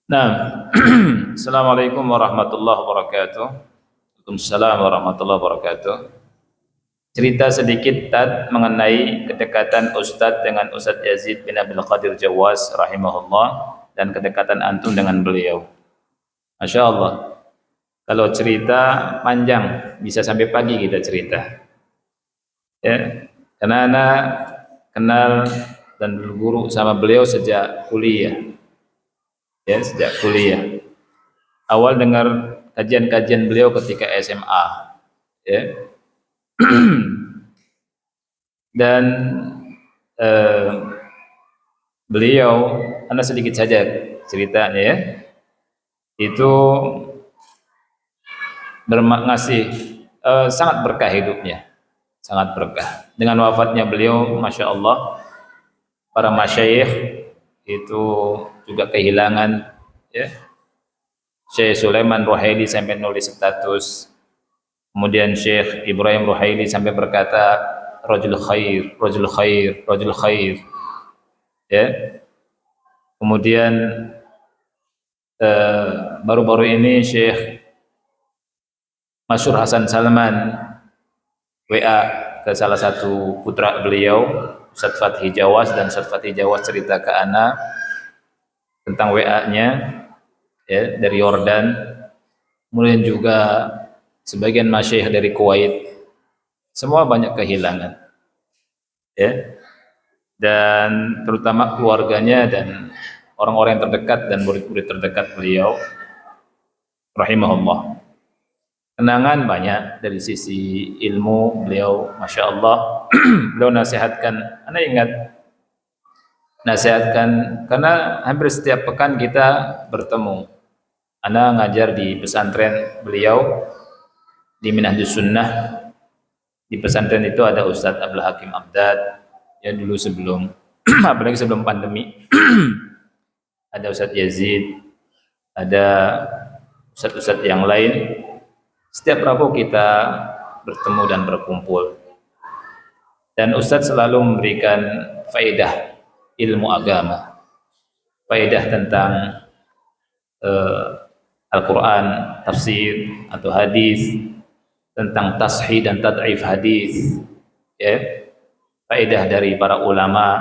Nah, Assalamualaikum warahmatullahi wabarakatuh. Waalaikumsalam warahmatullahi wabarakatuh. Cerita sedikit Tad mengenai kedekatan Ustadz dengan Ustadz Yazid bin Abdul Qadir Jawas rahimahullah dan kedekatan antum dengan beliau. Masya Allah. Kalau cerita panjang bisa sampai pagi kita cerita. Ya, karena anak kenal dan berguru sama beliau sejak kuliah. Ya, sejak kuliah. Awal dengar kajian-kajian beliau ketika SMA, ya. Dan eh, beliau, anda sedikit saja ceritanya ya, itu ngasih sangat berkah hidupnya, sangat berkah. Dengan wafatnya beliau, masya Allah, para masyayikh itu juga kehilangan, ya. Syekh Sulaiman Ruhaili sampai nulis status. Kemudian Syekh Ibrahim Ruhaili sampai berkata rajul khair, rajul khair, rajul khair. Ya. Kemudian baru-baru ini Syekh Masyhur Hasan Salman WA ke salah satu putra beliau, Ustaz Fathi Jawas, dan Ustaz Fathi Jawas cerita ke ana tentang WA-nya, ya, dari Yordan. Kemudian juga sebagian masyayikh dari Kuwait, semua banyak kehilangan, ya, dan terutama keluarganya dan orang-orang yang terdekat dan murid-murid terdekat beliau rahimahullah. Kenangan banyak dari sisi ilmu beliau, masya Allah. Beliau nasihatkan, anda ingat, nasihatkan, karena hampir setiap pekan kita bertemu. Anda ngajar di pesantren beliau di Minhajus Sunnah. Di pesantren itu ada Ustadz Abdul Hakim Abdad, ya, dulu sebelum apalagi sebelum pandemi. Ada Ustadz Yazid, ada Ustadz-Ustadz yang lain. Setiap Rabu kita bertemu dan berkumpul. Dan Ustadz selalu memberikan faedah ilmu agama, faedah tentang Al-Quran, tafsir atau hadis, tentang tashih dan tad'if hadis, ya, faedah dari para ulama,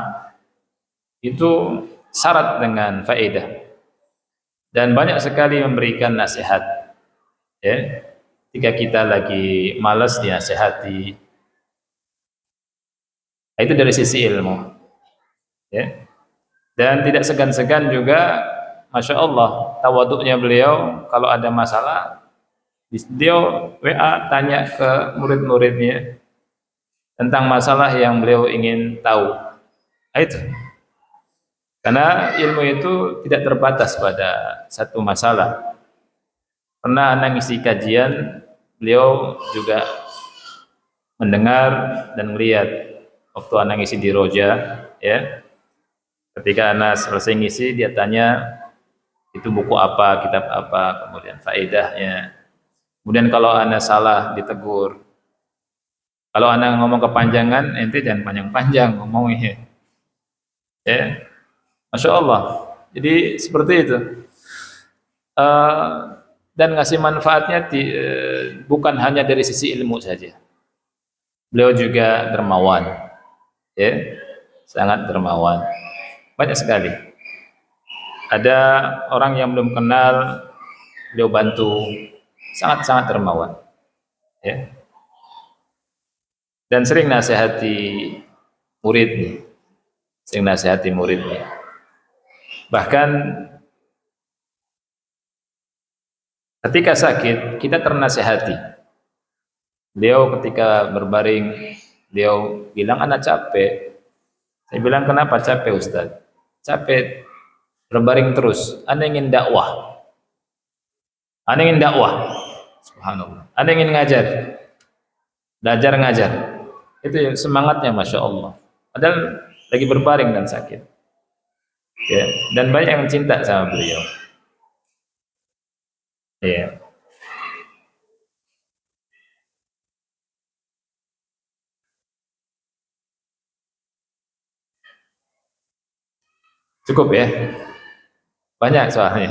itu syarat dengan faedah. Dan banyak sekali memberikan nasihat, ya. Jika kita lagi malas dinasihati, itu dari sisi ilmu, ya. Dan tidak segan-segan juga, masya Allah, tawaduknya beliau. Kalau ada masalah, beliau WA tanya ke murid-muridnya tentang masalah yang beliau ingin tahu. Itu karena ilmu itu tidak terbatas pada satu masalah. Pernah anak ngisi kajian, beliau juga mendengar dan melihat waktu anak ngisi di Roja, ya. Ketika anak selesai ngisi, dia tanya itu buku apa, kitab apa, kemudian faedahnya. Kemudian kalau anak salah ditegur. Kalau anak ngomong kepanjangan, ente jangan panjang-panjang ngomongnya, ya. Masya Allah. Jadi seperti itu. Dan ngasih manfaatnya bukan hanya dari sisi ilmu saja. Beliau juga dermawan, ya, sangat dermawan. Banyak sekali. Ada orang yang belum kenal, beliau bantu, sangat-sangat dermawan, ya. Dan sering nasihati muridnya, sering nasihati muridnya. Bahkan ketika sakit, kita ternasihati. Beliau ketika berbaring, beliau bilang, anak capek. Saya bilang, kenapa capek Ustaz? Capek berbaring terus. Anda ingin dakwah. Anda ingin dakwah. Subhanallah. Anda ingin ngajar. Belajar ngajar. Itu semangatnya, masya Allah. Padahal lagi berbaring dan sakit. Ya. Dan banyak yang cinta sama beliau. Ya. Cukup ya. Banyak soalnya.